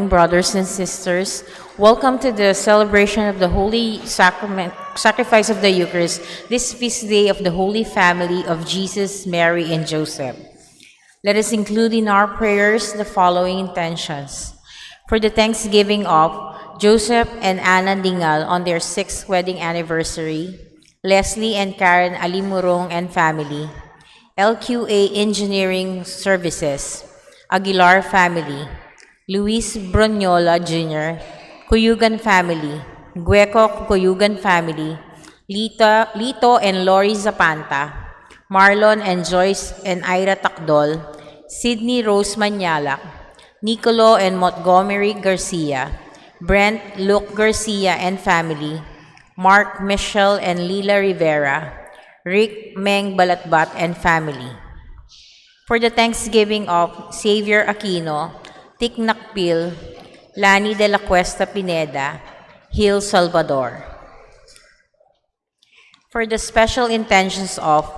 morning, brothers and sisters. Welcome to the celebration of the Holy Sacrament, Sacrifice of the Eucharist, this feast day of the Holy Family of Jesus, Mary, and Joseph. Let us include in our prayers the following intentions. For the thanksgiving of Joseph and Anna Dingal on their 6th wedding anniversary, Leslie and Karen Alimurong and family, LQA Engineering Services, Aguilar family, Luis Brunyola Jr., Cuyugan family, Gueco Cuyugan family, Lito and Lori Zapanta, Marlon and Joyce and Ira Takdol, Sydney Rose Manyalak, Nicolo and Montgomery Garcia, Brent Luke Garcia and family, Mark Michelle and Lila Rivera, Rick Meng Balatbat and family. For the thanksgiving of Xavier Aquino, Tik Nakpil, Lani de la Cuesta Pineda, Hill Salvador. For the special intentions of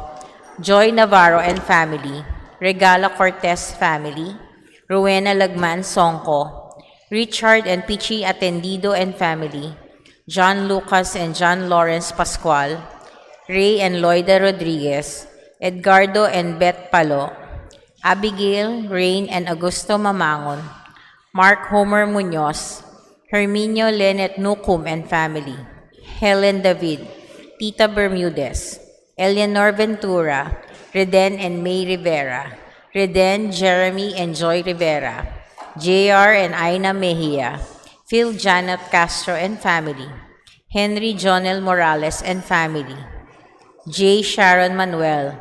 Joy Navarro and family, Regala Cortez family, Rowena Lagman Songko, Richard and Pichi Atendido and family, John Lucas and John Lawrence Pascual, Ray and Loida Rodriguez, Edgardo and Beth Palo, Abigail, Rain and Augusto Mamangon, Mark Homer Munoz, Herminio Lenet Nukum and family, Helen David, Tita Bermudez, Eleanor Ventura, Reden and May Rivera, Reden, Jeremy and Joy Rivera, JR and Aina Mejia, Phil Janet Castro and family, Henry Jonel Morales and family, J. Sharon Manuel,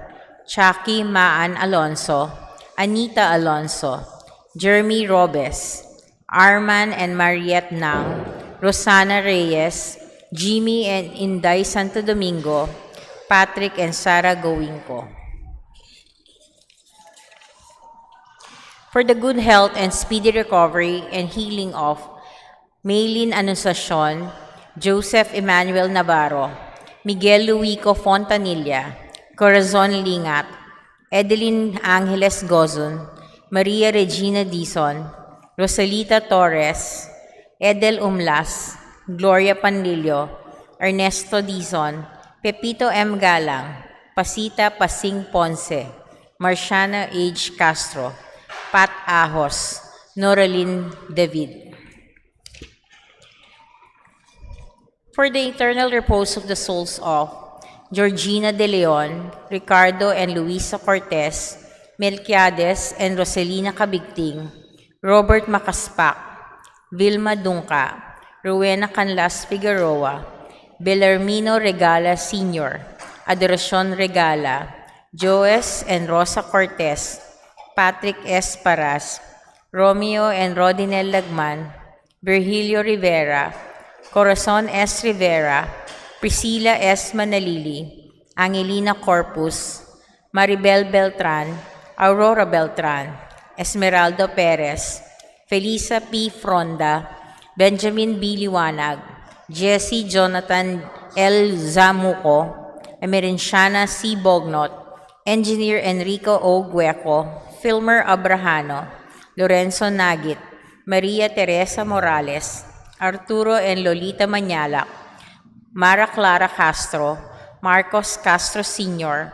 Chucky Maan Alonso, Anita Alonso, Jeremy Robes, Arman and Mariette Nang, Rosana Reyes, Jimmy and Inday Santo Domingo, Patrick and Sarah Gowinko. For the good health and speedy recovery and healing of Maylin Anunciacion, Joseph Emmanuel Navarro, Miguel Luico Fontanilla, Corazon Lingat, Edeline Angeles Gozon, Maria Regina Dizon, Rosalita Torres, Edel Umlas, Gloria Panlilio, Ernesto Dizon, Pepito M. Galang, Pasita Pasing Ponce, Marciana H. Castro, Pat Ahos, Noraline David. For the eternal repose of the souls of Georgina De Leon, Ricardo and Luisa Cortez, Melquiades and Roselina Cabigting, Robert Macaspak, Vilma Dungka, Rowena Canlas Figueroa, Belarmino Regala Sr., Adoracion Regala, Joes and Rosa Cortez, Patrick S. Paras, Romeo and Rodinel Lagman, Virgilio Rivera, Corazon S. Rivera, Priscilla S. Manalili, Angelina Corpus, Maribel Beltran, Aurora Beltran, Esmeralda Perez, Felisa P. Fronda, Benjamin B. Liwanag, Jesse Jonathan L. Zamuco, Emerenciana C. Bognot, Engineer Enrico O. Gueco, Filmer Abrahano, Lorenzo Nagit, Maria Teresa Morales, Arturo and Lolita Manyalak, Mara Clara Castro, Marcos Castro Sr.,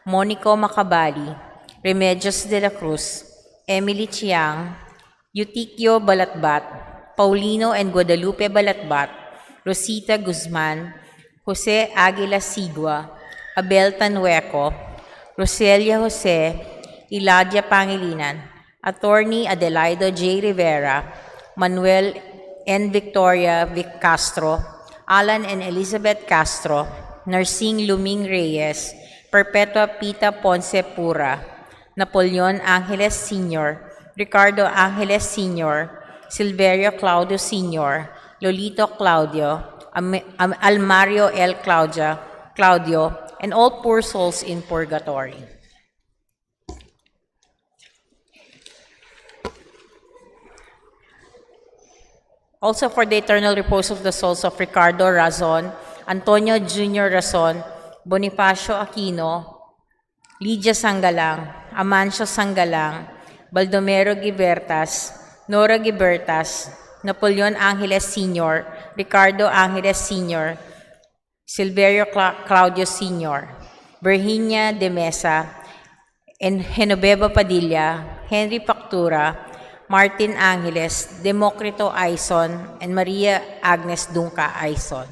Monico Macabali, Remedios de la Cruz, Emily Chiang, Eutikio Balatbat, Paulino and Guadalupe Balatbat, Rosita Guzman, Jose Aguila Sigua, Abel Tanueco, Roselia Jose, Iladia Pangilinan, Attorney Adelaido J. Rivera, Manuel N. Victoria Vic Castro, Alan and Elizabeth Castro, Nursing Luming Reyes, Perpetua Pita Ponce Pura, Napoleon Angeles Sr., Ricardo Angeles Sr., Silverio Claudio Sr., Lolito Claudio, Almario L. Claudio, and all poor souls in purgatory. Also for the eternal repose of the souls of Ricardo Razon, Antonio Jr. Razon, Bonifacio Aquino, Lydia Sangalang, Amancio Sangalang, Baldomero Gibertas, Nora Gibertas, Napoleon Angeles Sr., Ricardo Angeles Sr., Silverio Claudio Sr., Virginia de Mesa, and Genoveva Padilla, Henry Pactura, Martin Angeles, Democrito Aison, and Maria Agnes Dunca Aison.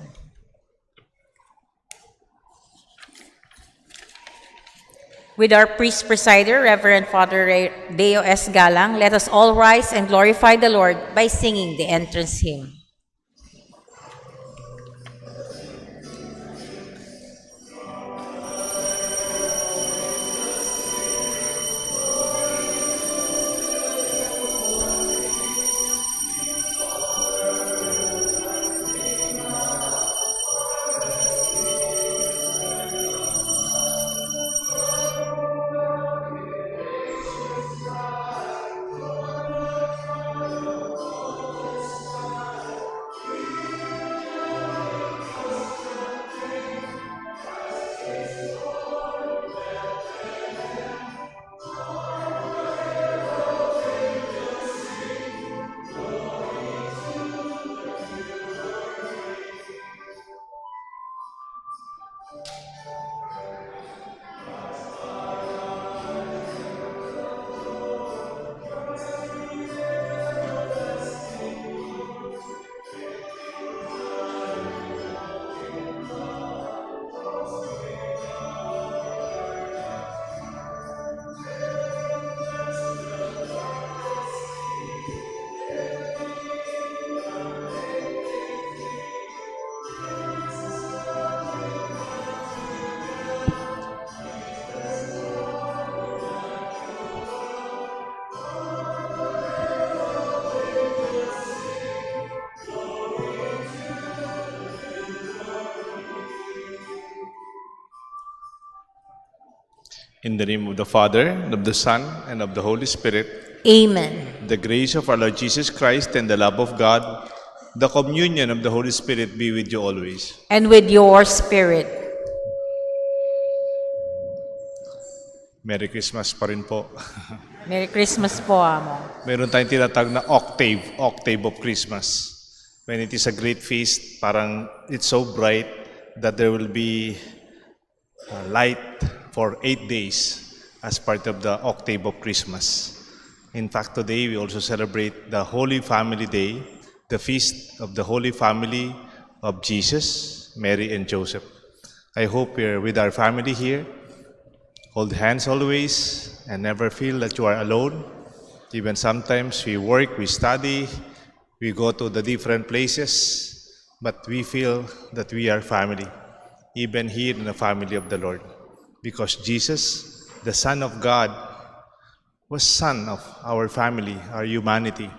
With our priest presider, Reverend Father Deo S. Galang, let us all rise and glorify the Lord by singing the entrance hymn. In the name of the Father, and of the Son, and of the Holy Spirit, Amen. the grace of our Lord Jesus Christ and the love of God, the communion of the Holy Spirit be with you always. And with your spirit. Merry Christmas pa rin po. Merry Christmas po, Amo. Meron tayong tinatawag na octave of Christmas. When it is a great feast, parang it's so bright that there will be light for 8 days as part of the octave of Christmas. In fact, today we also celebrate the Holy Family Day, the feast of the Holy Family of Jesus, Mary, and Joseph. I hope you're with our family here. Hold hands always and never feel that you are alone. Even sometimes we work, we study, we go to the different places, but we feel that we are family, even here in the family of the Lord. Because Jesus, the Son of God, was Son of our family, our humanity.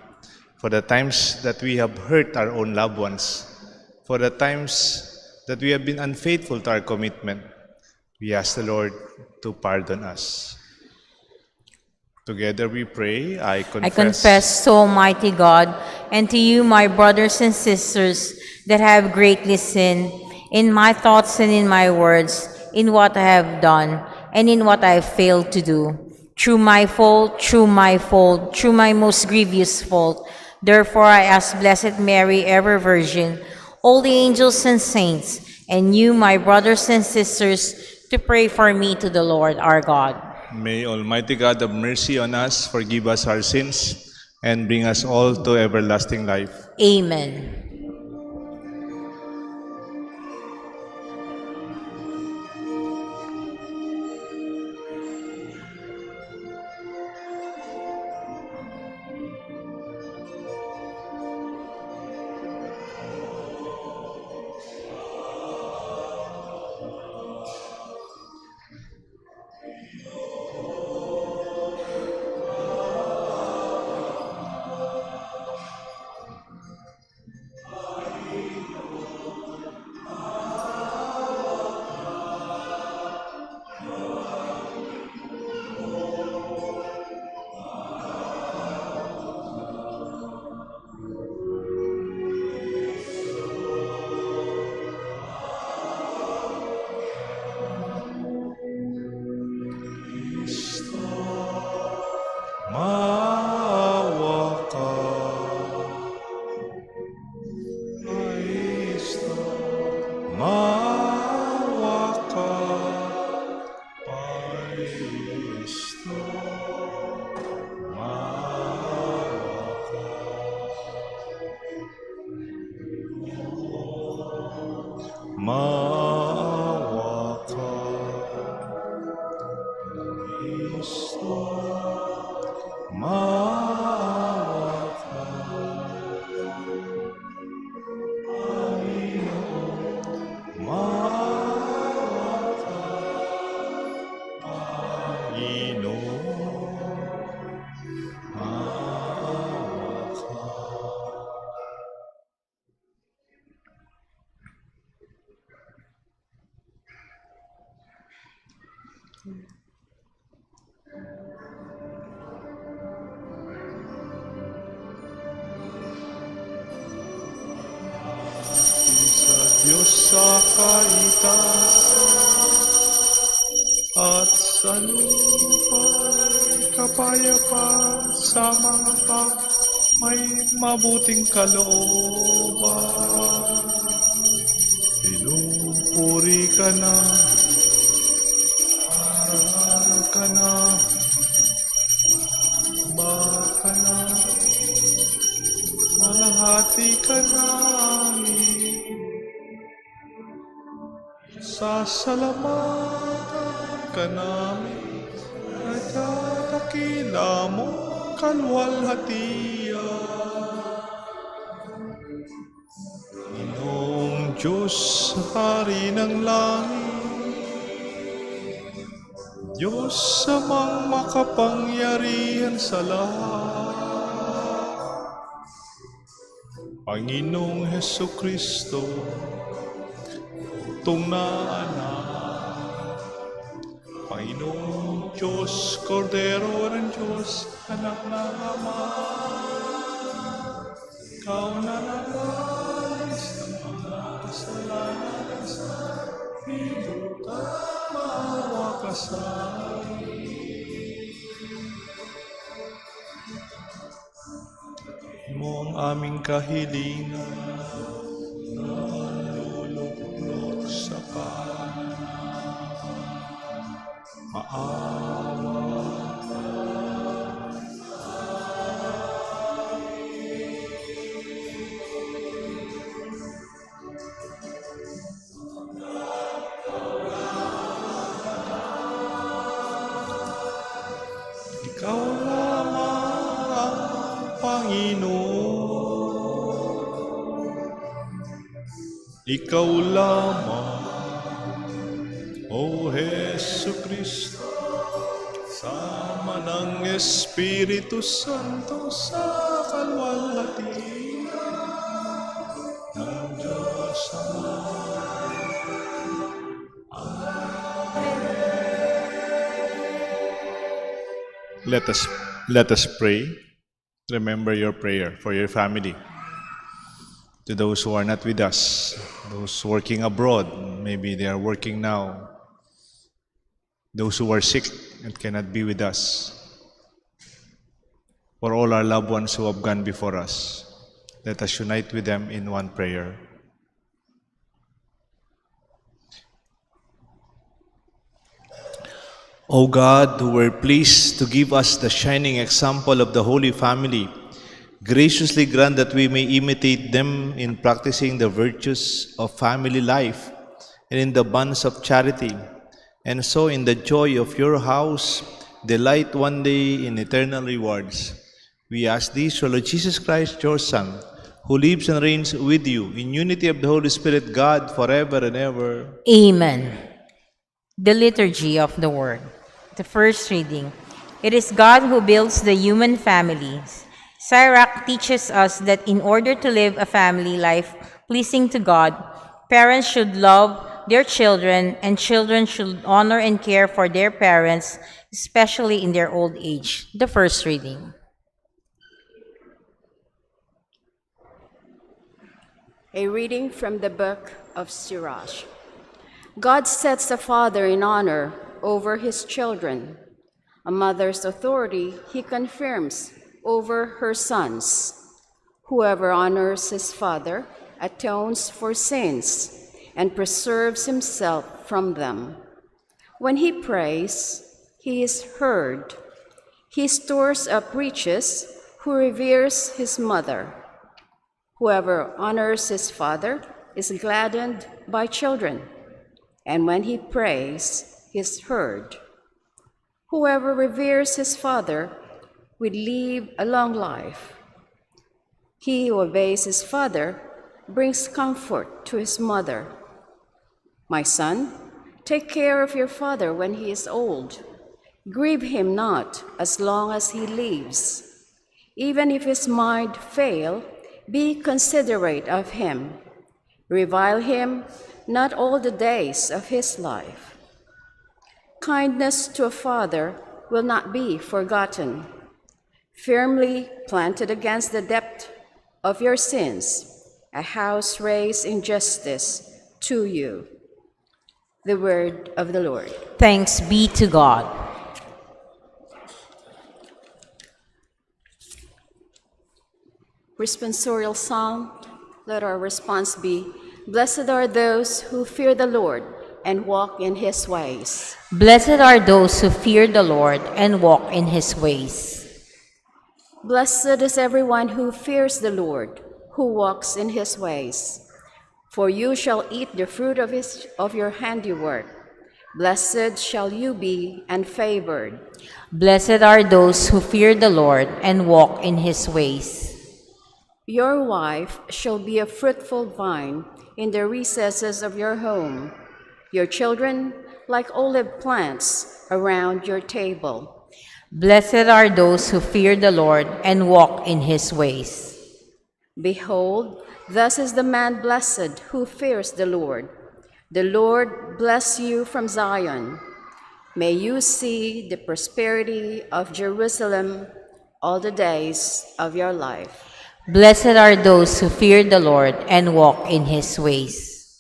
For the times that we have hurt our own loved ones, for the times that we have been unfaithful to our commitment, we ask the Lord to pardon us. Together we pray, I confess to Almighty God and to you, my brothers and sisters, that I have greatly sinned in my thoughts and in my words, in what I have done and in what I have failed to do. Through my fault, through my most grievous fault. Therefore I ask Blessed Mary, ever Virgin, all the angels and saints, and you, my brothers and sisters, to pray for me to the Lord our God. May Almighty God have mercy on us, forgive us our sins, and bring us all to everlasting life. Amen. Maawa ka, maawa ka, Panginoon. Maawa ka. Sa Diyos sa kaitasan at sa lupa'y kapayapaan sa mga may mabuting kalooban. Pinupuri ka na, aral ka na, baka na, malahati ka namin. Sasalamatan ka namin at tatakila mo kalwalhatian. Ginoong Diyos, Hari ng langit, Diyos amang makapangyarihan sa lahat, Panginoong Hesukristo, itong na anak, Panginoong Diyos, Kordero ng Diyos, anak ng Ama, ikaw na nanalis ng mga kasalanan sa pindot at maawa ka sa amin. Mo ang aming kahilingan, nalulugnog sa maawa. Ikaw lamang ang Panginoon. Ikaw lamang, O Hesukristo, sama ng Espiritu Santo sa kalwalhatian ng Diyos Ama. Let us pray. Remember your prayer for your family. To those who are not with us, those working abroad, maybe they are working now. Those who are sick and cannot be with us. For all our loved ones who have gone before us, let us unite with them in one prayer. O God, who were pleased to give us the shining example of the Holy Family, graciously grant that we may imitate them in practicing the virtues of family life and in the bonds of charity, and so in the joy of your house, delight one day in eternal rewards. We ask this through Lord Jesus Christ, your Son, who lives and reigns with you in unity of the Holy Spirit, God, forever and ever. Amen. The Liturgy of the Word. The first reading. It is God who builds the human families. Sirach teaches us that in order to live a family life pleasing to God, parents should love their children and children should honor and care for their parents, especially in their old age. The first reading. A reading from the book of Sirach. God sets a father in honor over his children. A mother's authority he confirms over her sons. Whoever honors his father atones for sins and preserves himself from them. When he prays, he is heard. He stores up riches who reveres his mother. Whoever honors his father is gladdened by children, and when he prays, he is heard. Whoever reveres his father will live a long life. He who obeys his father brings comfort to his mother. My son, take care of your father when he is old. Grieve him not as long as he lives. Even if his mind fail, be considerate of him. Revile him not all the days of his life. Kindness to a father will not be forgotten. Firmly planted against the depth of your sins, a house raised in justice to you. The word of the Lord. Thanks be to God. Responsorial Psalm, let our response be, Blessed are those who fear the Lord and walk in his ways. Blessed are those who fear the Lord and walk in his ways. Blessed is everyone who fears the Lord, who walks in his ways. For you shall eat the fruit of your handiwork. Blessed shall you be and favored. Blessed are those who fear the Lord and walk in his ways. Your wife shall be a fruitful vine in the recesses of your home, your children like olive plants around your table. Blessed are those who fear the Lord and walk in his ways. Behold, thus is the man blessed who fears the Lord. The Lord bless you from Zion. May you see the prosperity of Jerusalem all the days of your life. Blessed are those who fear the Lord and walk in his ways.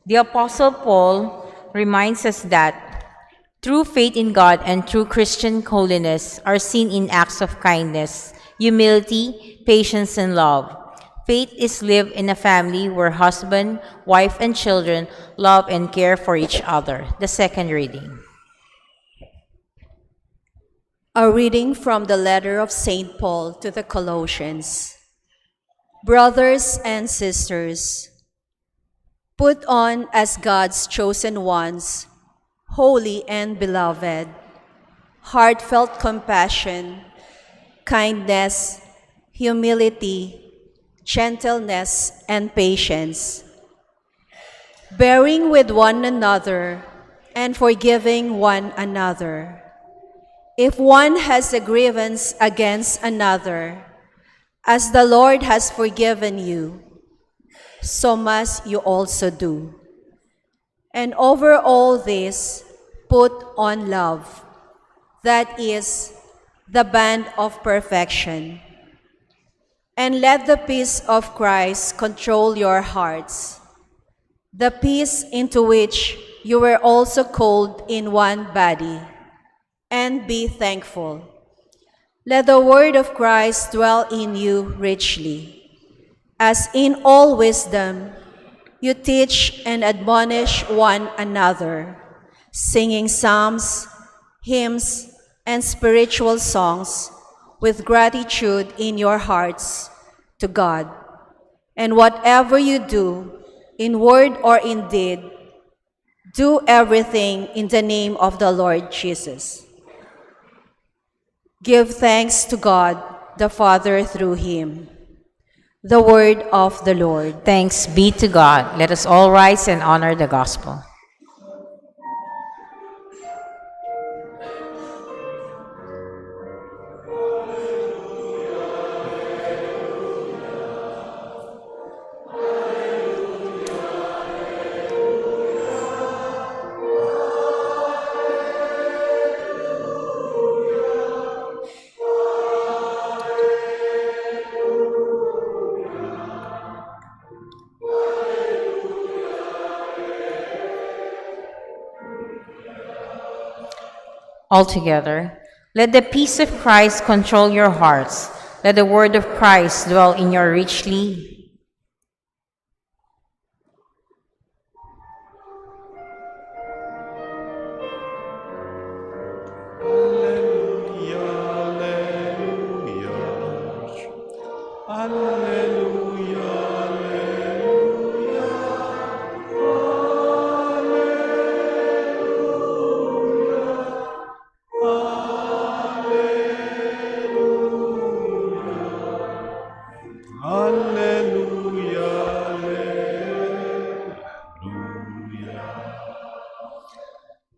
The Apostle Paul reminds us that true faith in God and true Christian holiness are seen in acts of kindness, humility, patience, and love. Faith is lived in a family where husband, wife, and children love and care for each other. The second reading. A reading from the letter of St. Paul to the Colossians. Brothers and sisters, put on as God's chosen ones, holy and beloved, heartfelt compassion, kindness, humility, gentleness, and patience, bearing with one another and forgiving one another. If one has a grievance against another, as the Lord has forgiven you, so must you also do. And over all this, put on love, that is, the band of perfection. And let the peace of Christ control your hearts, the peace into which you were also called in one body, and be thankful. Let the word of Christ dwell in you richly, as in all wisdom you teach and admonish one another, singing psalms, hymns, and spiritual songs with gratitude in your hearts to God. And whatever you do, in word or in deed, do everything in the name of the Lord Jesus. Give thanks to God, the Father, through him. The word of the Lord. Thanks be to God. Let us all rise and honor the gospel. Altogether, let the peace of Christ control your hearts. Let the word of Christ dwell in your richly. Alleluia, alleluia. Alleluia, alleluia.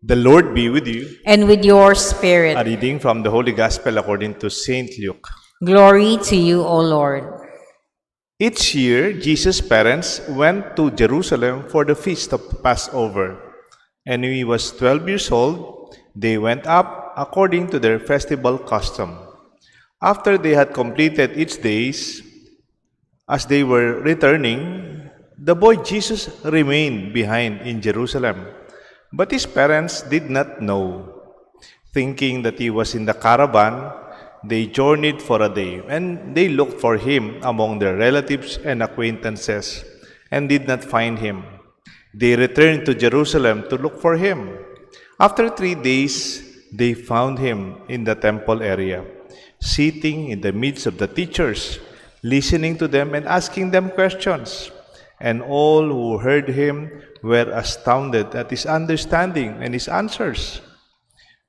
The Lord be with you. And with your spirit. A reading from the Holy Gospel according to Saint Luke. Glory to you, O Lord. Each year, Jesus' parents went to Jerusalem for the feast of Passover. And when he was 12 years old, they went up according to their festival custom. After they had completed each days, as they were returning, the boy Jesus remained behind in Jerusalem. But his parents did not know. Thinking that he was in the caravan, they journeyed for a day, and they looked for him among their relatives and acquaintances, and did not find him. They returned to Jerusalem to look for him. After 3 days, they found him in the temple area, sitting in the midst of the teachers, listening to them and asking them questions. And all who heard him were astounded at his understanding and his answers.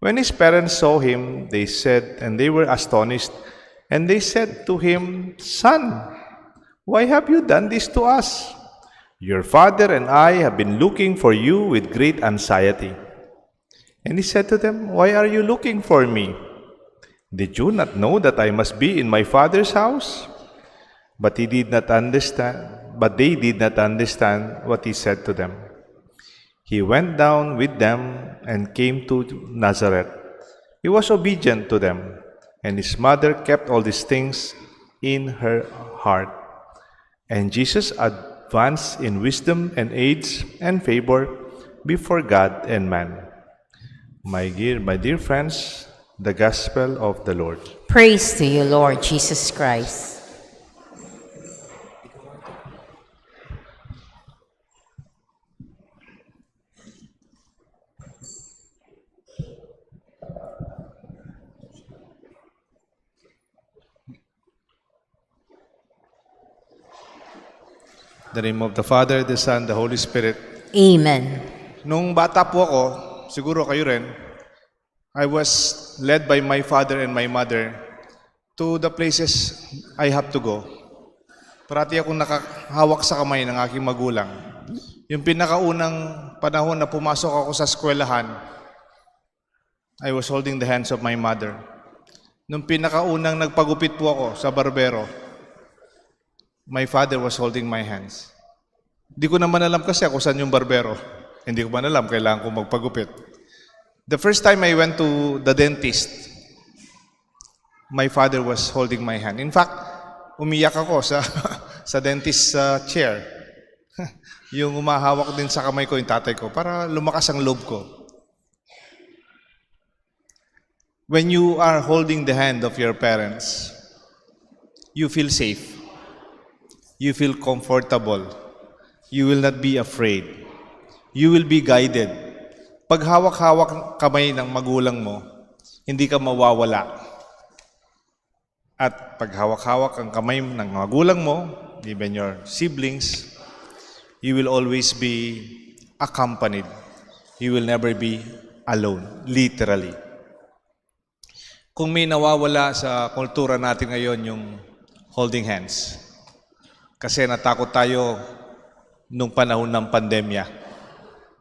When his parents saw him, they were astonished, and they said to him, "Son, why have you done this to us? Your father and I have been looking for you with great anxiety." And he said to them, "Why are you looking for me? Did you not know that I must be in my father's house?" But they did not understand what he said to them. He went down with them and came to Nazareth. He was obedient to them, and his mother kept all these things in her heart. And Jesus advanced in wisdom and age and favor before God and man. My dear friends, the Gospel of the Lord. Praise to you, Lord Jesus Christ. In the name of the Father, the Son, the Holy Spirit. Amen. Nung bata po ako, siguro kayo rin, I was led by my father and my mother to the places I have to go. Parati akong nakahawak sa kamay ng aking magulang. Yung pinakaunang panahon na pumasok ako sa eskwelahan, I was holding the hands of my mother. Nung pinakaunang nagpagupit po ako sa barbero, my father was holding my hands. Di ko naman alam kasi ako saan yung barbero. Hindi ko man alam, kailangan ko magpagupit. The first time I went to the dentist, my father was holding my hand. In fact, umiyak ako sa sa dentist chair. Yung umahawak din sa kamay ko yung tatay ko para lumakas ang loob ko. When you are holding the hand of your parents, you feel safe. You feel comfortable. You will not be afraid. You will be guided. Pag hawak-hawak kamay ng magulang mo, hindi ka mawawala. At pag hawak-hawak ang kamay ng magulang mo, even your siblings, you will always be accompanied. You will never be alone, literally. Kung may nawawala sa kultura natin ngayon yung holding hands, kasi natakot tayo nung panahon ng pandemya.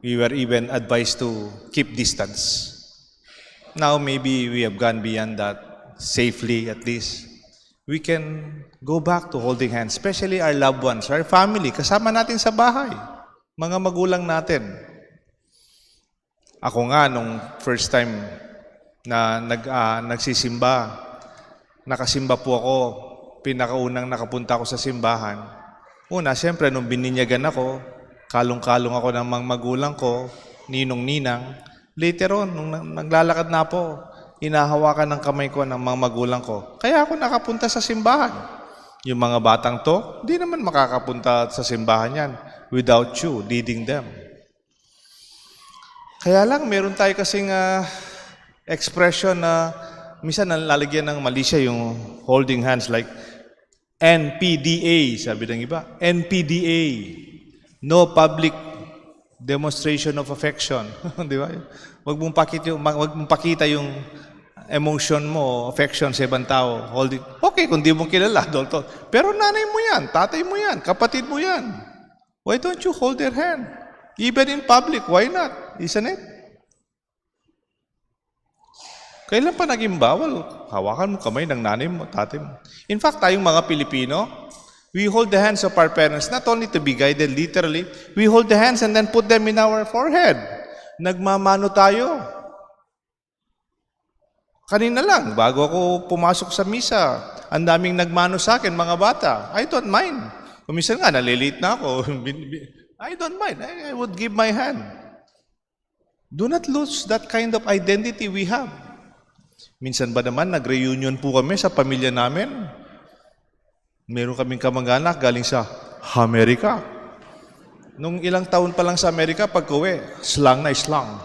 We were even advised to keep distance. Now maybe we have gone beyond that, safely at least. We can go back to holding hands, especially our loved ones, our family, kasama natin sa bahay, mga magulang natin. Ako nga, nung first time na nagsisimba, nakasimba po ako, pinakaunang nakapunta ako sa simbahan. Una, siyempre, nung bininyagan ako, kalong-kalong ako ng mga magulang ko, ninong-ninang. Later on, nung naglalakad na po, inahawakan ng kamay ko ng mga magulang ko. Kaya ako nakapunta sa simbahan. Yung mga batang to, di naman makakapunta sa simbahan yan without you leading them. Kaya lang, meron tayo kasing expression na minsan nalalagyan ng mali siya yung holding hands like NPDA, sabi ng iba. NPDA. No public demonstration of affection. Di ba? Wag mong pakita yung emotion mo, affection sa ibang tao. Holding. Okay, kung di mo kilala, dolto. Pero nanay mo yan, tatay mo yan, kapatid mo yan. Why don't you hold their hand? Even in public, why not? Isn't it? Kailan pa naging bawal? Hawakan mo kamay ng nanay mo, tatay mo. In fact, tayong mga Pilipino, we hold the hands of our parents not only to be guided literally, we hold the hands and then put them in our forehead. Nagmamano tayo. Kanina lang, bago ako pumasok sa misa, ang daming nagmano sa akin, mga bata. I don't mind. Kuminsan nga, nalilate na ako. I don't mind. I would give my hand. Do not lose that kind of identity we have. Minsan ba naman, nag-reunion po kami sa pamilya namin. Meron kaming kamag-anak galing sa Amerika. Nung ilang taon pa lang sa Amerika, pag-uwi, slang na slang.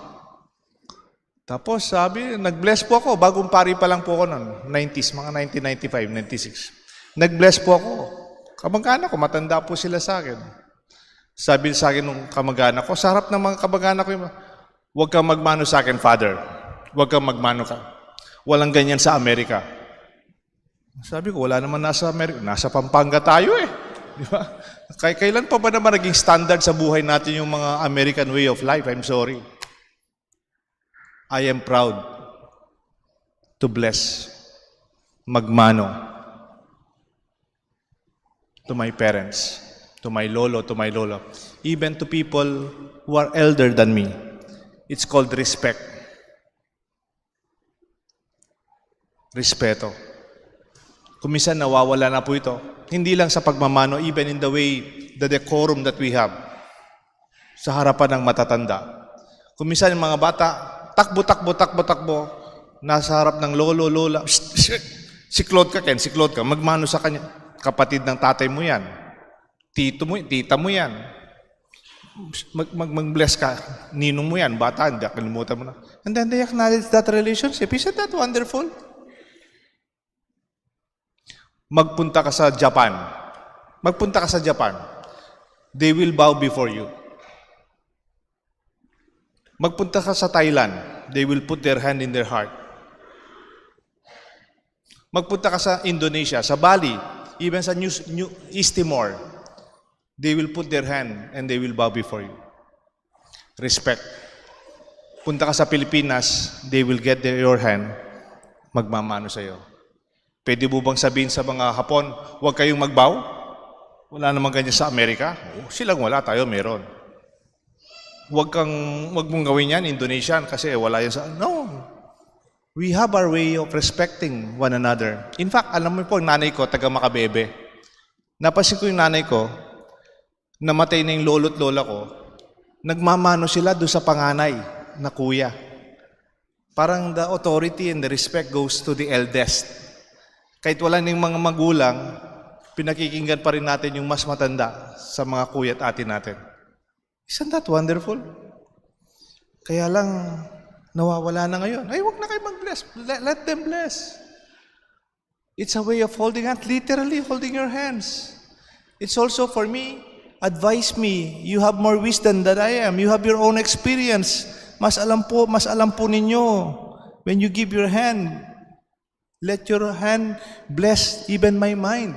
Tapos sabi, nag-bless po ako. Bagong pari pa lang po ako noon. 90s, mga 1995, 96. Nag-bless po ako. Kamag-anak ko, matanda po sila sa akin. Sabi sa akin nung kamag-anak ko, sa harap ng mga kamag-anak ko, huwag kang magmano sa akin, Father. Huwag kang magmano ka. Walang ganyan sa Amerika. Sabi ko, wala naman nasa Amerika. Nasa Pampanga tayo eh. Di ba? Kailan pa ba naman naging standard sa buhay natin yung mga American way of life? I'm sorry. I am proud to bless, magmano, to my parents, to my lolo, to my lola, even to people who are elder than me. It's called respect. Respeto. Kung minsan nawawala na po ito, hindi lang sa pagmamano, even in the way, the decorum that we have sa harapan ng matatanda. Kung minsan yung mga bata, takbo, nasa harap ng lolo, lola, siklod ka, Ken, siklod ka, magmano sa kanya, kapatid ng tatay mo yan, tita mo yan, mag-bless ka, ninong mo yan, bata, hindi, kalimutan mo na. And then they acknowledge that relationship. Isn't that wonderful? Magpunta ka sa Japan. They will bow before you. Magpunta ka sa Thailand, they will put their hand in their heart. Magpunta ka sa Indonesia, sa Bali, even sa New East Timor, they will put their hand and they will bow before you. Respect. Punta ka sa Pilipinas, they will get your hand, magmamano sa iyo. Pwede mo bang sabihin sa mga Hapon, huwag kayong magbow? Wala namang ganyan sa Amerika. Silang wala, tayo meron. Huwag mong gawin yan, Indonesian, kasi wala yan sa... No. We have our way of respecting one another. In fact, alam mo po, nanay ko, taga Makabebe. Napansin ko yung nanay ko, namatay na yung lolo't lola ko, nagmamano sila doon sa panganay na kuya. Parang the authority and the respect goes to the eldest. Kahit wala ng mga magulang, pinakikinggan pa rin natin yung mas matanda sa mga kuya at ate natin. Isn't that wonderful? Kaya lang, nawawala na ngayon. Ay, huwag na kayo mag-bless. Let them bless. It's a way of holding hands, literally holding your hands. It's also for me, advise me. You have more wisdom than I am. You have your own experience. Mas alam po ninyo. When you give your hand, let your hand bless even my mind.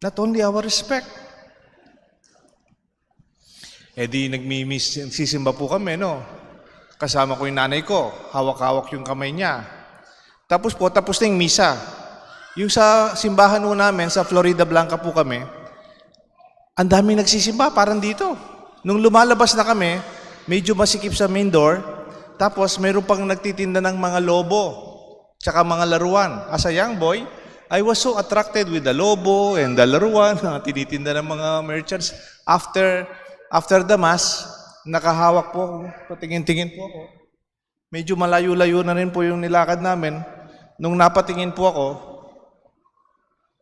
Not only our respect. Di sisimba po kami, no? Kasama ko yung nanay ko, hawak-hawak yung kamay niya. Tapos na yung misa. Yung sa simbahan po namin, sa Florida Blanca po kami, ang daming nagsisimba, parang dito. Nung lumalabas na kami, medyo masikip sa main door, tapos mayroon pang nagtitinda ng mga lobo, tsaka mga laruan. As a young boy, I was so attracted with the lobo and the laruan, tinitinda ng mga merchants. After the Mass, nakahawak po ako, patingin-tingin po ako. Medyo malayo-layo na rin po yung nilakad namin. Nung napatingin po ako,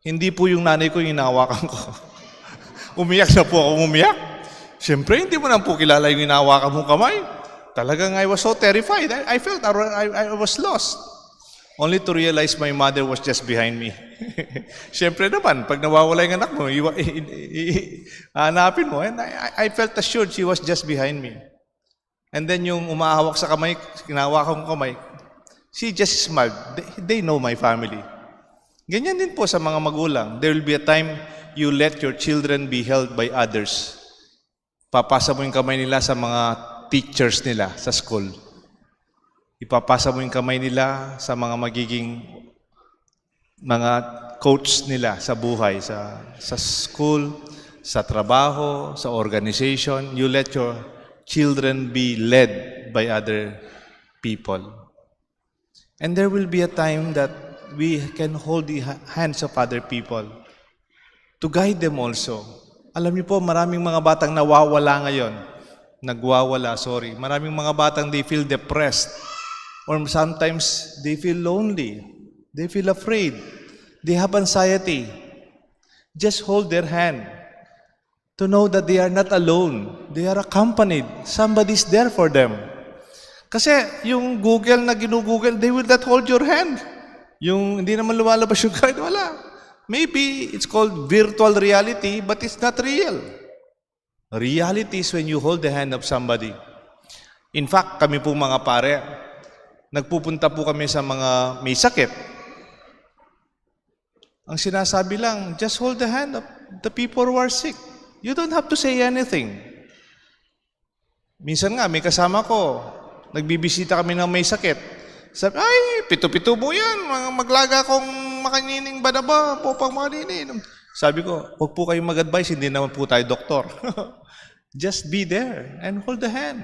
hindi po yung nanay ko yung inahawakan ko. Umiyak na po ako, umiyak. Siyempre, hindi mo na po kilala yung inahawakan mong kamay. Talagang I was so terrified. I felt I was lost. Only to realize my mother was just behind me. Siyempre naman, pag nawawala yung anak mo, hanapin mo. And I felt assured she was just behind me. And then yung umahawak sa kamay, kinahawakan ko kamay, she just smiled. They know my family. Ganyan din po sa mga magulang. There will be a time you let your children be held by others. Papasa mo yung kamay nila sa mga teachers nila sa school. Ipapasa mo yung kamay nila sa mga magiging mga coach nila sa buhay, sa school, sa trabaho, sa organization. You let your children be led by other people. And there will be a time that we can hold the hands of other people to guide them also. Alam niyo po, maraming mga batang nawawala ngayon. Maraming mga batang they feel depressed. Or sometimes they feel lonely. They feel afraid. They have anxiety. Just hold their hand to know that they are not alone. They are accompanied. Somebody's there for them. Kasi yung Google na ginugoogle, they will not hold your hand. Yung hindi naman lumalabas yung card, wala. Maybe it's called virtual reality, but it's not real. Reality is when you hold the hand of somebody. In fact, kami po mga pare, nagpupunta po kami sa mga may sakit. Ang sinasabi lang, just hold the hand of the people who are sick. You don't have to say anything. Minsan nga, may kasama ko, nagbibisita kami ng may sakit. Sabi, ay, pito-pito mo yan, maglaga kong makanining badaba, popang makaninin. Sabi ko, huwag po kayong mag-advise, hindi naman po tayo doktor. Just be there and hold the hand.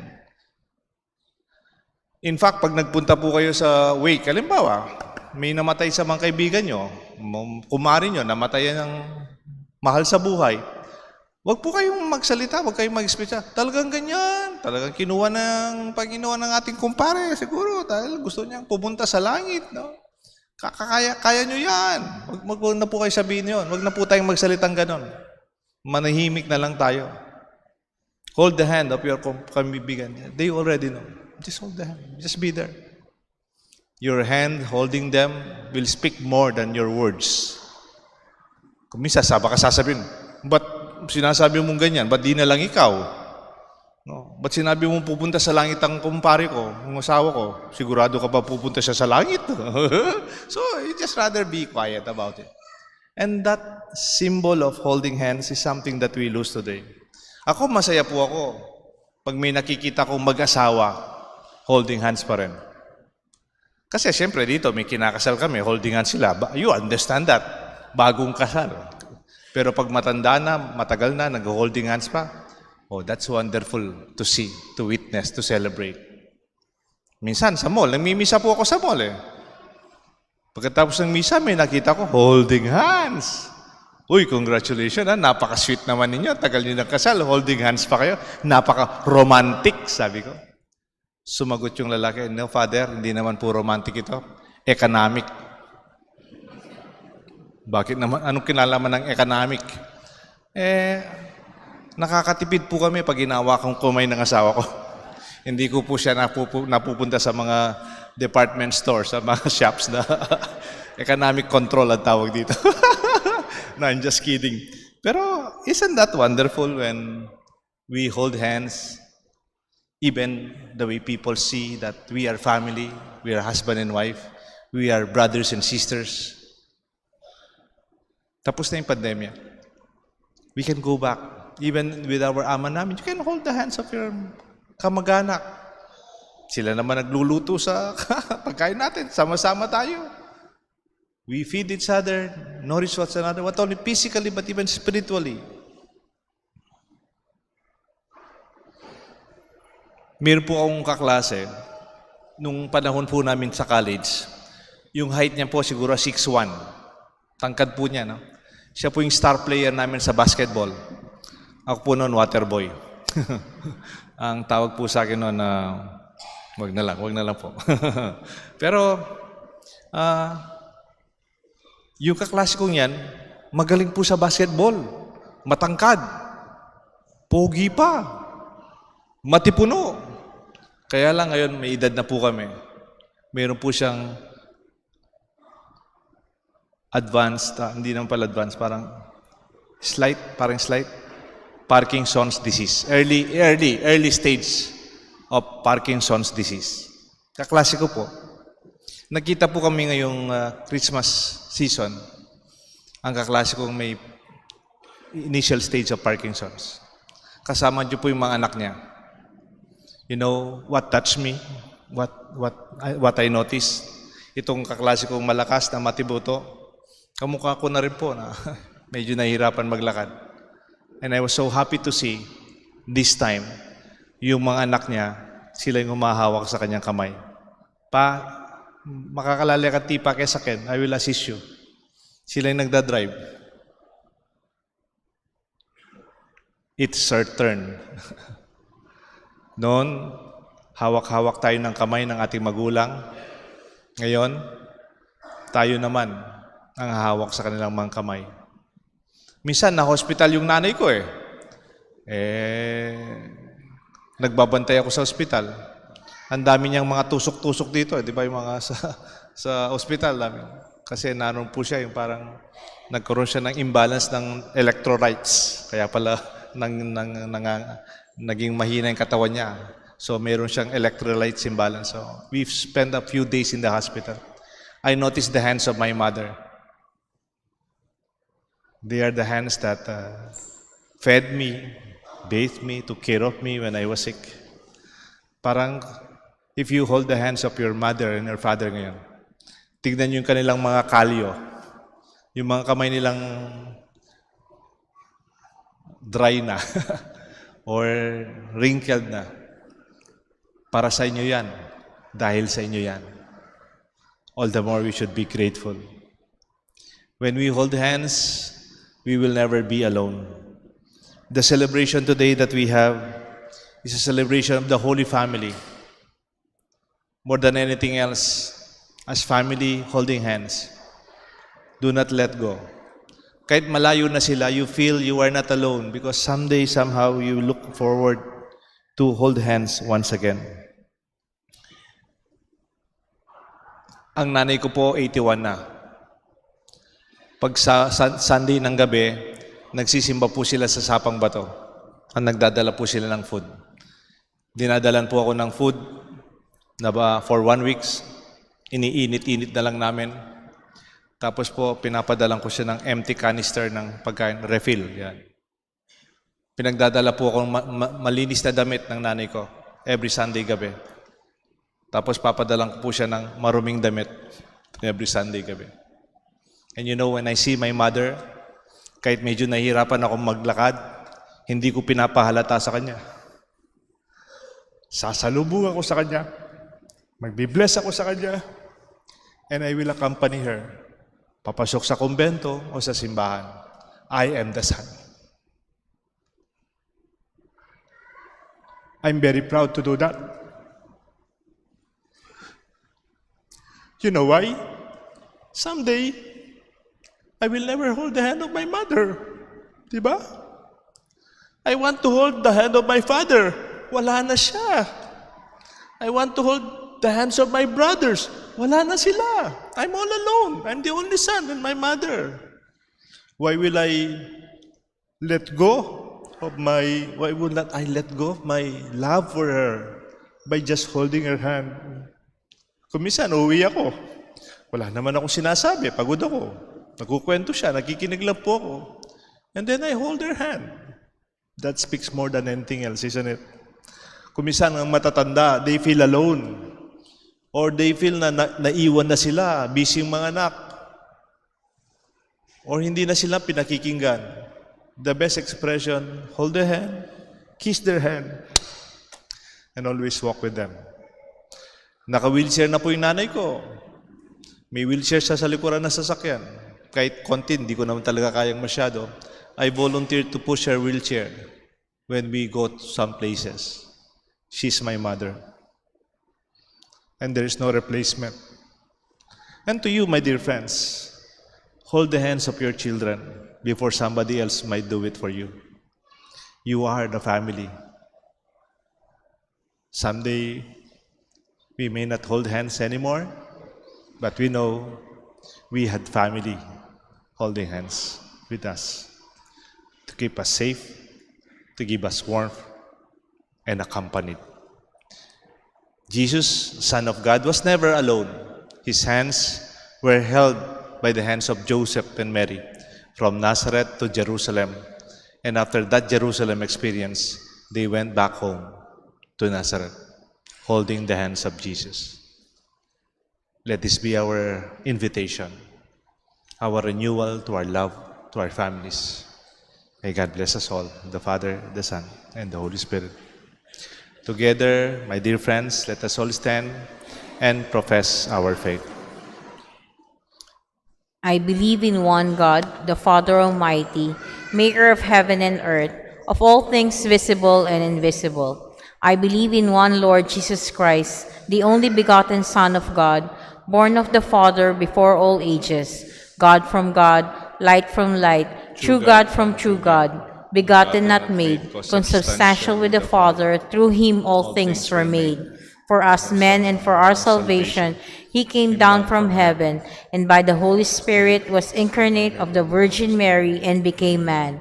In fact, pag nagpunta po kayo sa wake, halimbawa, may namatay sa mga kaibigan nyo, kumari nyo, namatay ng mahal sa buhay, huwag po kayong magsalita, huwag kayong mag-speech. Talagang ganyan, talagang kinuha ng Panginoon ng ating kumpare, siguro, dahil gusto niyang pumunta sa langit. No? Kaya nyo yan. Huwag na po kayo sabihin yun. Huwag na po tayong magsalitang ganon. Manahimik na lang tayo. Hold the hand of your kaibigan. They already know. Just hold the hand. Just be there. Your hand holding them will speak more than your words. Kung minsan, baka sasabihin, ba't sinasabi mong ganyan? Ba't di na lang ikaw? No? Ba't sinabi mong pupunta sa langit ang kumpare ko, ang asawa ko? Sigurado ka ba pupunta siya sa langit? So, you just rather be quiet about it. And that symbol of holding hands is something that we lose today. Ako, masaya po ako pag may nakikita kong mag-asawa, holding hands pa rin. Kasi siyempre dito, may kinakasal kami, holding hands sila. You understand that. Bagong kasal. Pero pag matanda na, matagal na, nag-holding hands pa, oh, that's wonderful to see, to witness, to celebrate. Minsan sa mall, nagmimisa po ako sa mall eh. Pagkatapos ng misa, may nakita ko, holding hands. Uy, congratulations, ha? Napaka-sweet naman ninyo. Tagal nyo ng kasal, holding hands pa kayo. Napaka-romantic, sabi ko. Sumagot yung lalaki, no, Father, hindi naman po romantic ito. Economic. Bakit naman? Anong kinalaman ng economic? Nakakatipid po kami pag ginawa kong kumay ng asawa ko. Hindi ko po siya napupunta sa mga department stores, sa mga shops na economic control ang tawag dito. No, I'm just kidding. Pero isn't that wonderful when we hold hands, even the way people see that we are family, we are husband and wife, we are brothers and sisters. Tapos na yung pandemya. We can go back. Even with our ama namin, you can hold the hands of your kamag-anak. Sila naman nagluluto sa pagkain natin. Sama-sama tayo. We feed each other, nourish one another, not only physically but even spiritually. Meron po akong kaklase, nung panahon po namin sa college, yung height niya po siguro 6'1". Tangkad po niya, no? Siya po yung star player namin sa basketball. Ako po noon, water boy. Ang tawag po sa akin noon na, wag na lang po. Pero, yung kaklase kong yan, magaling po sa basketball. Matangkad. Pogi pa. Matipuno. Kaya lang ngayon, may edad na po kami. Meron po siyang advanced, hindi naman pala advanced, parang slight Parkinson's disease. Early stage of Parkinson's disease. Kaklase ko po. Nakita po kami ngayong Christmas season. Ang kaklase kong may initial stage of Parkinson's. Kasama niyo po yung mga anak niya. You know what touched me what I noticed, itong kaklase kong malakas na matibuto, kamukha ko na rin po na medyo nahihirapan maglakad. And I was so happy to see this time, yung mga anak niya, sila yung humahawak sa kanyang kamay. Pa, makakalala ka tipa kay sakin, I will assist you. Sila yung nagdadrive. It's our turn. Noon, hawak-hawak tayo ng kamay ng ating magulang. Ngayon, tayo naman ang hawak sa kanilang mga kamay. Minsan, na-hospital yung nanay ko nagbabantay ako sa ospital. Ang dami niyang mga tusok-tusok dito, di ba yung mga sa ospital namin. Kasi naroon po siya, yung parang nagkaroon siya ng imbalance ng electrolytes. Kaya pala naging mahina yung katawan niya. So meron siyang electrolytes imbalance. So we've spent a few days in the hospital. I noticed the hands of my mother. They are the hands that fed me, bathed me, took care of me when I was sick. Parang if you hold the hands of your mother and your father ngayon, tignan niyo yung kanilang mga kalyo. Yung mga kamay nilang dry na or wrinkled na. Para sa inyo yan. Dahil sa inyo yan. All the more we should be grateful. When we hold hands, we will never be alone. The celebration today that we have is a celebration of the Holy Family. More than anything else, as family holding hands, do not let go. Kahit malayo na sila, you feel you are not alone because someday, somehow, you look forward to hold hands once again. Ang nanay ko po, 81 na. Pag sa Sunday ng gabi, nagsisimba po sila sa Sapang Bato. Ang nagdadala po sila ng food. Dinadalan po ako ng food na for 1 week. Iniinit-init na lang namin. Tapos po, pinapadalan ko siya ng empty canister ng pagkain, refill. Yan. Pinagdadala po akong malinis na damit ng nanay ko every Sunday gabi. Tapos papadalan ko po siya ng maruming damit every Sunday gabi. And you know, when I see my mother, kahit medyo nahihirapan akong maglakad, hindi ko pinapahalata sa kanya. Sasalubong ako sa kanya. Magbi-bless ako sa kanya. And I will accompany her. Papasok sa kumbento o sa simbahan. I am the son. I'm very proud to do that. You know why? Someday, I will never hold the hand of my mother. Diba? I want to hold the hand of my father. Wala na siya. I want to hold the hands of my brothers. Wala na sila. I'm all alone. I'm the only son and my mother. Why will I let go of why would not I let go of my love for her by just holding her hand? Kung minsan, uuwi ako. Wala naman akong sinasabi. Pagod ako. Nagkukwento siya. Nakikinig lang po ako. And then I hold her hand. That speaks more than anything else, isn't it? Kung minsan, ang matatanda, they feel alone. Or they feel na naiwan na sila, busy yung mga anak. Or hindi na sila pinakikinggan. The best expression, hold their hand, kiss their hand, and always walk with them. Naka-wheelchair na po yung nanay ko. May wheelchair siya sa likuran ng sasakyan. Kahit konti, hindi ko naman talaga kayang masyado. I volunteered to push her wheelchair when we go to some places. She's my mother. And there is no replacement. And to you, my dear friends, hold the hands of your children before somebody else might do it for you. You are the family. Someday, we may not hold hands anymore, but we know we had family holding hands with us to keep us safe, to give us warmth, and accompanied. Jesus, Son of God, was never alone. His hands were held by the hands of Joseph and Mary from Nazareth to Jerusalem. And after that Jerusalem experience, they went back home to Nazareth. holding the hands of Jesus. Let this be our invitation, our renewal to our love, to our families. May God bless us all, the Father, the Son, and the Holy Spirit. Together, my dear friends, let us all stand and profess our faith. I believe in one God, the Father Almighty, maker of heaven and earth, of all things visible and invisible. I believe in one Lord Jesus Christ, the only begotten Son of God, born of the Father before all ages, God from God, light from light, true God from true God, begotten not made, consubstantial with the Father, through him all things were made. For us men and for our salvation, he came down from heaven, and by the Holy Spirit was incarnate of the Virgin Mary and became man.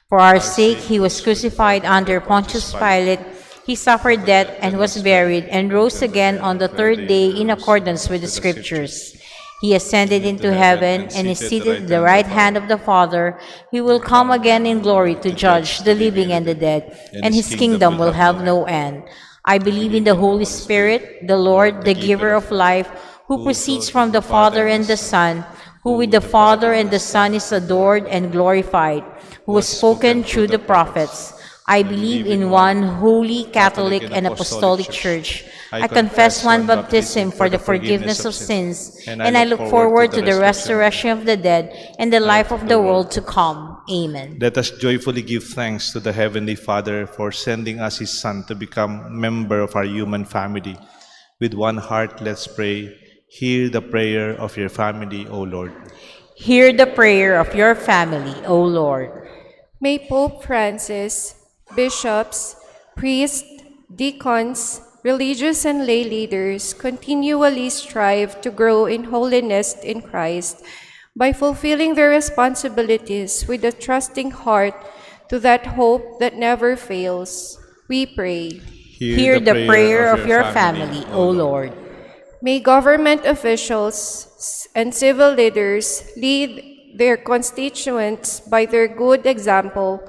For our sake he was crucified under Pontius Pilate. He suffered death and was buried and rose again on the third day in accordance with the Scriptures. He ascended into heaven and is seated at the right hand of the Father. He will come again in glory to judge the living and the dead, and his kingdom will have no end. I believe in the Holy Spirit, the Lord, the giver of life, who proceeds from the Father and the Son, who with the Father and the Son is adored and glorified, who has spoken through the prophets. I believe in one holy, Catholic, and Apostolic Church. I confess one baptism for the forgiveness of sins, and I look forward to the resurrection of the dead and the life of the world to come. Amen. Let us joyfully give thanks to the Heavenly Father for sending us His Son to become a member of our human family. With one heart, let's pray. Hear the prayer of your family, O Lord. Hear the prayer of your family, O Lord. May Pope Francis, bishops, priests, deacons, religious and lay leaders continually strive to grow in holiness in Christ by fulfilling their responsibilities with a trusting heart to that hope that never fails. We pray. Hear the prayer of your family, O Lord. May government officials and civil leaders lead their constituents by their good example,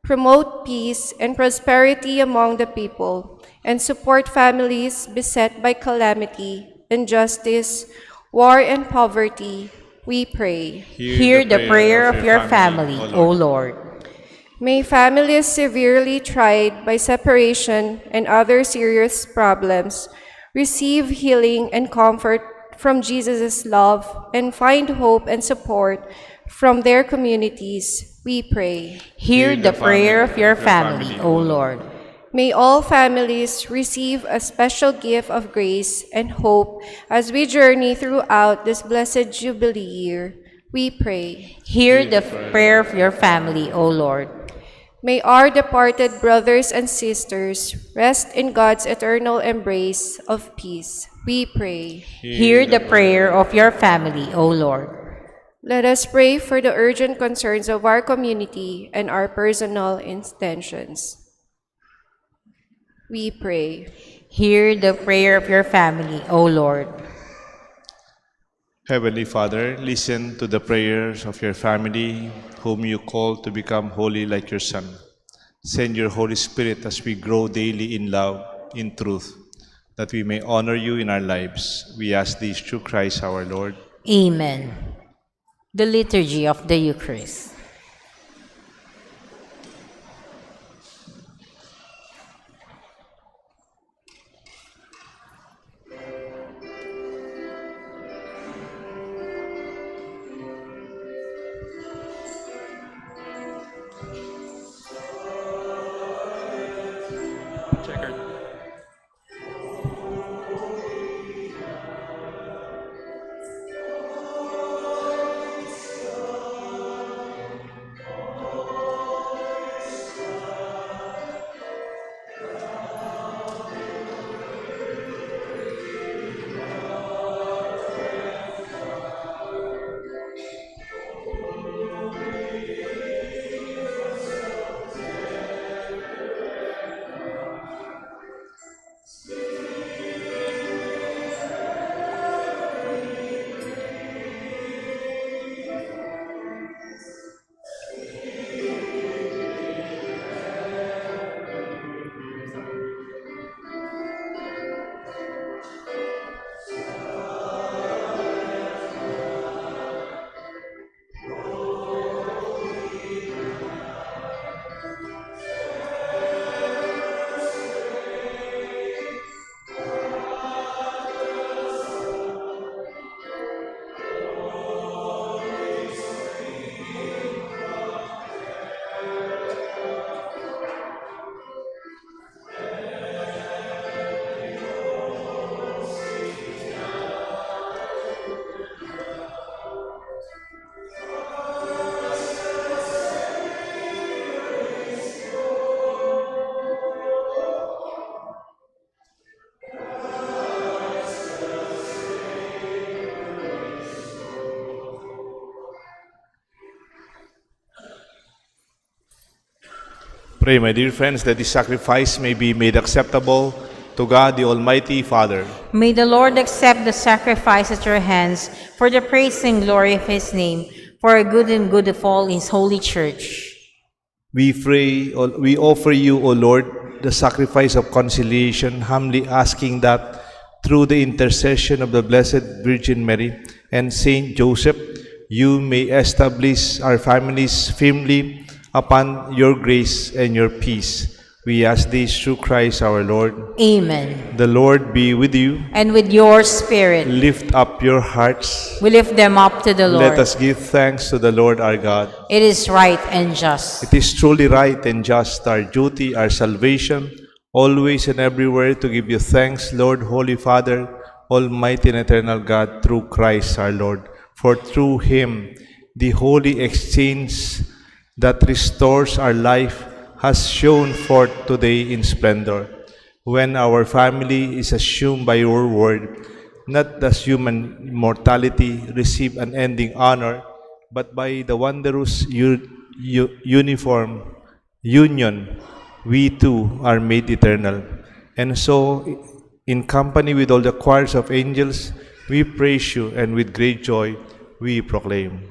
promote peace and prosperity among the people, and support families beset by calamity, injustice, war, and poverty. We pray. Hear the prayer of your family, O Lord. May families severely tried by separation and other serious problems receive healing and comfort from Jesus' love and find hope and support from their communities. We pray. Hear the prayer of your family, O Lord. May all families receive a special gift of grace and hope as we journey throughout this blessed Jubilee year. We pray. Hear the prayer of your family, O Lord. May our departed brothers and sisters rest in God's eternal embrace of peace. We pray. Hear the prayer of your family, O Lord. Let us pray for the urgent concerns of our community and our personal intentions. We pray. Hear the prayer of your family, O Lord. Heavenly Father, listen to the prayers of your family, whom you call to become holy like your Son. Send your Holy Spirit as we grow daily in love, in truth, that we may honor you in our lives. We ask this through Christ our Lord. Amen. The Liturgy of the Eucharist. Pray, my dear friends, that this sacrifice may be made acceptable to God, the Almighty Father. May the Lord accept the sacrifice at your hands for the praise and glory of his name, for our good and good of all his holy church. We pray, we offer you, O Lord, the sacrifice of conciliation, humbly asking that through the intercession of the Blessed Virgin Mary and Saint Joseph, you may establish our families firmly upon your grace and your peace. We ask this through Christ our Lord. Amen. The Lord be with you. And with your spirit, Lift up your hearts. we lift them up to the Lord. Let us give thanks to the Lord our God. It is right and just. It is truly right and just, our duty, our salvation, always and everywhere to give you thanks, Lord, Holy Father, Almighty and eternal God, through Christ our Lord. For through him, the holy exchange that restores our life has shone forth today in splendor. When our family is assumed by your word, not as human immortality receive unending honor, but by the wondrous uniform union, we too are made eternal. And so, in company with all the choirs of angels, we praise you, and with great joy we proclaim.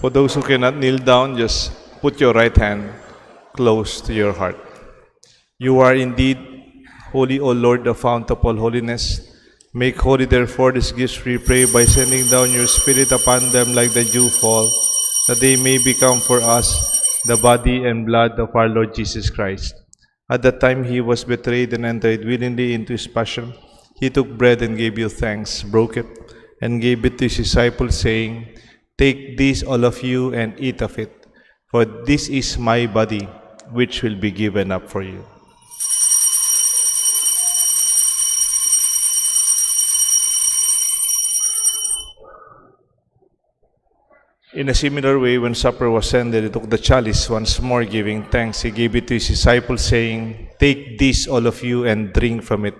For those who cannot kneel down, just put your right hand close to your heart. You are indeed holy, O Lord, the fount of all holiness. Make holy, therefore, these gifts, we pray, by sending down your Spirit upon them like the dew fall, that they may become for us the body and blood of our Lord Jesus Christ. At the time he was betrayed and entered willingly into his passion, he took bread and gave you thanks, broke it, and gave it to his disciples, saying, "Take this, all of you, and eat of it, for this is my body, which will be given up for you." In a similar way, when supper was ended, he took the chalice once more, giving thanks. He gave it to his disciples, saying, "Take this, all of you, and drink from it,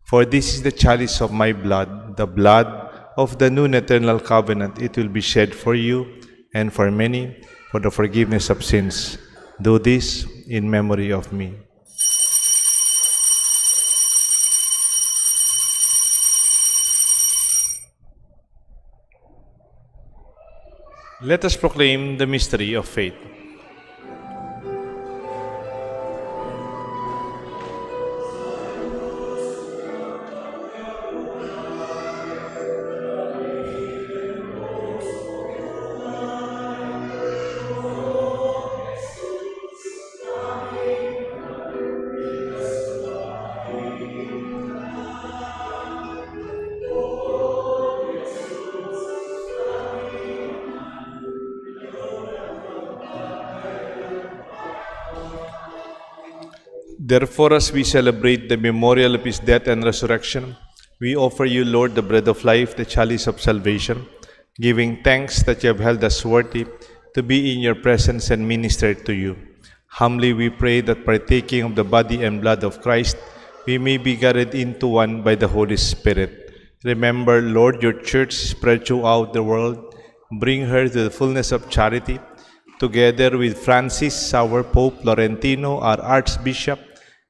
for this is the chalice of my blood, the blood of the new and eternal covenant. It will be shed for you and for many for the forgiveness of sins. Do this in memory of me." Let us proclaim the mystery of faith. Therefore, as we celebrate the memorial of his death and resurrection, we offer you, Lord, the bread of life, the chalice of salvation, giving thanks that you have held us worthy to be in your presence and minister to you. Humbly we pray that, partaking of the body and blood of Christ, we may be gathered into one by the Holy Spirit. Remember, Lord, your church spread throughout the world. bring her to the fullness of charity, together with Francis, our Pope, Laurentino, our Archbishop,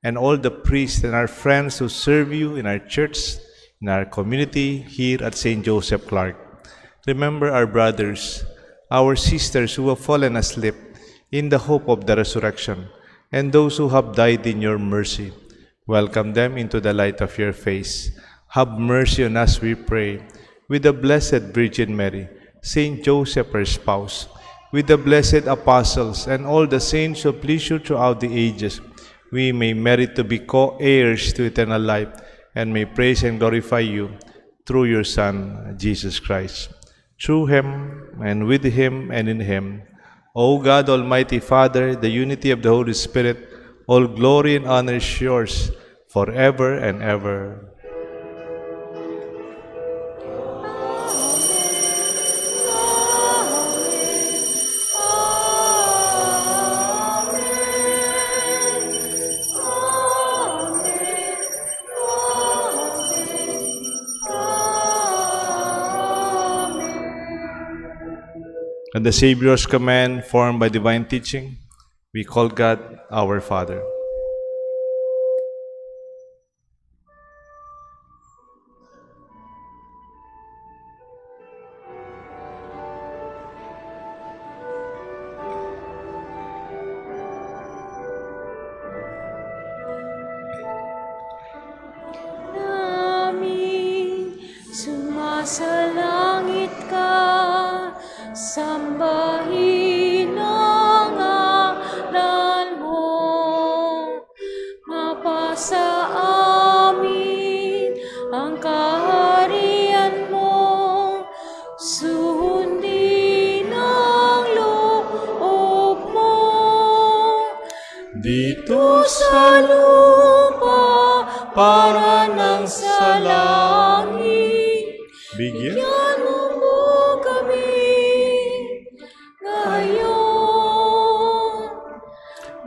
and all the priests and our friends who serve you in our church, in our community here at St. Joseph Clark. Remember our brothers, our sisters who have fallen asleep in the hope of the resurrection, and those who have died in your mercy. Welcome them into the light of your face. Have mercy on us, we pray, with the Blessed Virgin Mary, Saint Joseph, her spouse, with the blessed apostles and all the saints who please you throughout the ages, we may merit to be co-heirs to eternal life and may praise and glorify you through your Son, Jesus Christ. Through him, and with him, and in him, O God, Almighty Father, the unity of the Holy Spirit, all glory and honor is yours forever and ever. At the Savior's command, formed by divine teaching, we call God our Father. Namin sumasalangit ka, sambahin ang ngalan mo, mapasa amin ang kaharian mo, sundin ang loob mo, dito sa lupa para nang sa langit. Bigyan mo kami ngayon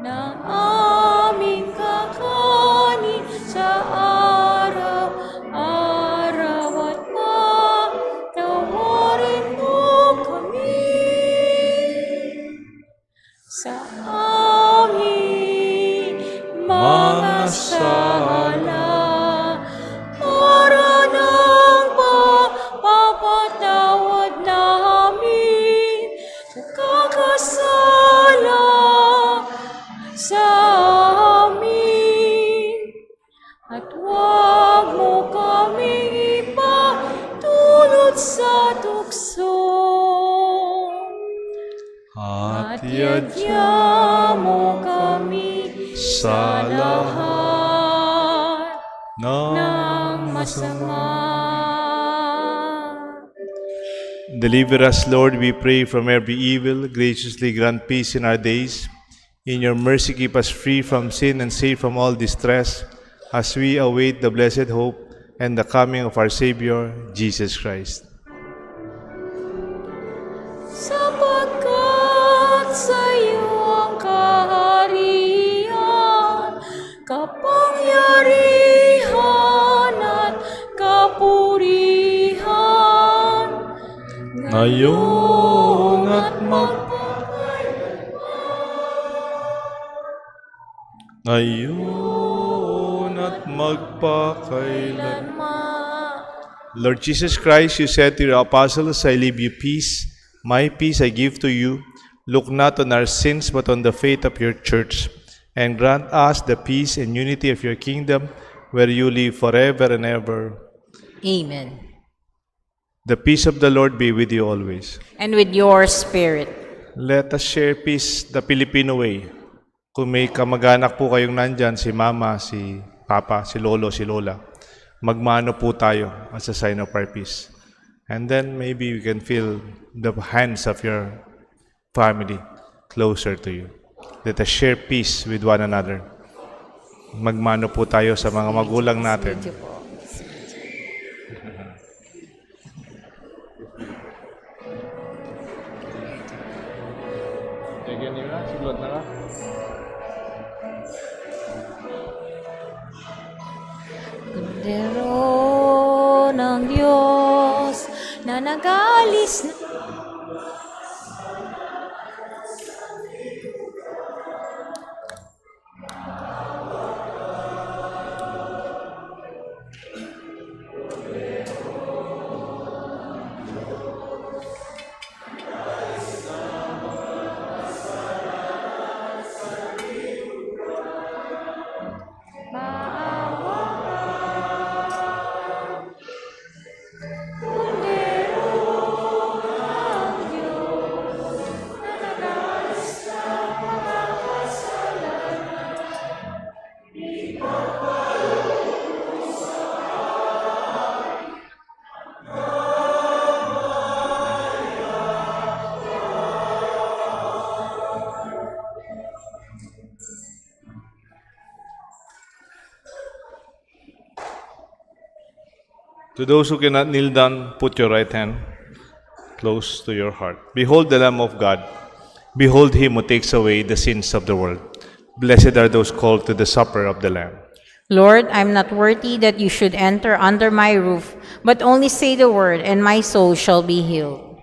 ng aming kakanin sa araw-araw at patawarin mo kami sa aming mga sala para ng pagpapatawad namin sa kakasala sa amin. At huwag mo kaming ipatulot sa tukso. At yadya mo kami sa lahat ng masama. Deliver us, Lord, we pray, from every evil. Graciously grant peace in our days. In your mercy, keep us free from sin and safe from all distress, as we await the blessed hope and the coming of our Savior, Jesus Christ. Sapagkat sa iyo ang kaharian, kapangyarihan at kapurihan, Ngayon at magpakailan. Lord Jesus Christ, you said to your apostles, I leave you peace. My peace I give to you. Look not on our sins, but on the faith of your church. And grant us the peace and unity of your kingdom, where you live forever and ever. Amen. The peace of the Lord be with you always. And with your spirit. Let us share peace the Filipino way. Kung may kamag-anak po kayong nandyan, si Mama, si Papa, si Lolo, si Lola, magmano po tayo as a sign of our peace. And then maybe we can feel the hands of your family closer to you. Let us share peace with one another. Magmano po tayo sa mga magulang natin. Kordero ng Diyos na nag-alis na To those who cannot kneel down, put your right hand close to your heart. Behold the Lamb of God. Behold him who takes away the sins of the world. Blessed are those called to the supper of the Lamb. Lord, I am not worthy that you should enter under my roof, but only say the word, and my soul shall be healed.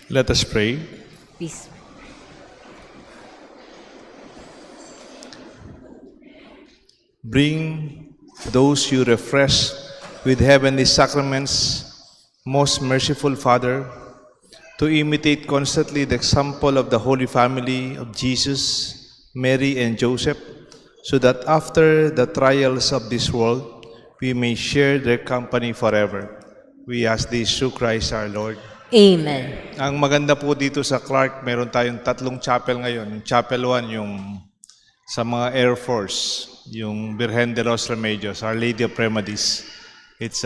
Let us pray. Please. Bring those you refresh with heavenly sacraments, most merciful Father, to imitate constantly the example of the Holy Family of Jesus, Mary, and Joseph, so that after the trials of this world, we may share their company forever. We ask this through Christ our Lord. Amen. Ang maganda po dito sa Clark, meron tayong 3 chapel ngayon. Yung Chapel 1, yung sa mga Air Force, yung Virgen de los Remedios, Our Lady of Remedies. It's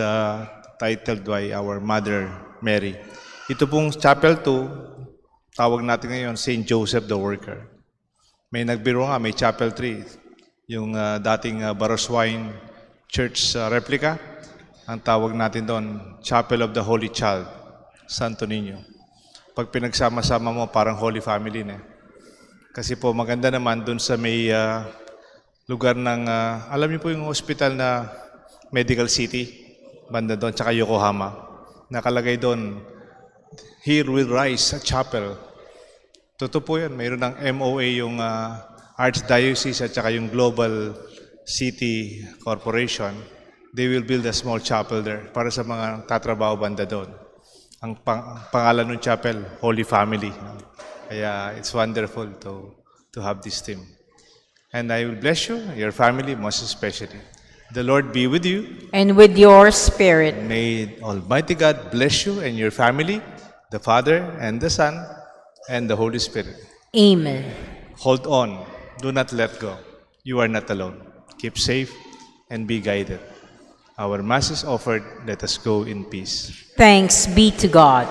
titled by our Mother Mary. Ito pong Chapel 2, tawag natin ngayon St. Joseph the Worker. May nagbiro nga, may Chapel 3, yung dating Baroswine Church replica. Ang tawag natin doon, Chapel of the Holy Child, Santo Niño. Pag pinagsama-sama mo, parang Holy Family na. Kasi po maganda naman doon sa may lugar ng, alam niyo po yung hospital na Medical City, banda doon, tsaka Yokohama. Nakalagay doon, Here will rise a chapel. Totoo po yan, mayroon ng MOA yung Archdiocese at tsaka yung Global City Corporation. They will build a small chapel there para sa mga tatrabaho banda doon. Ang pangalan ng chapel, Holy Family. Kaya it's wonderful to have this theme. And I will bless you, your family most especially. The Lord be with you. And with your spirit. May Almighty God bless you and your family, the Father and the Son and the Holy Spirit. Amen. Hold on. Do not let go. You are not alone. Keep safe and be guided. Our Mass is offered. Let us go in peace. Thanks be to God.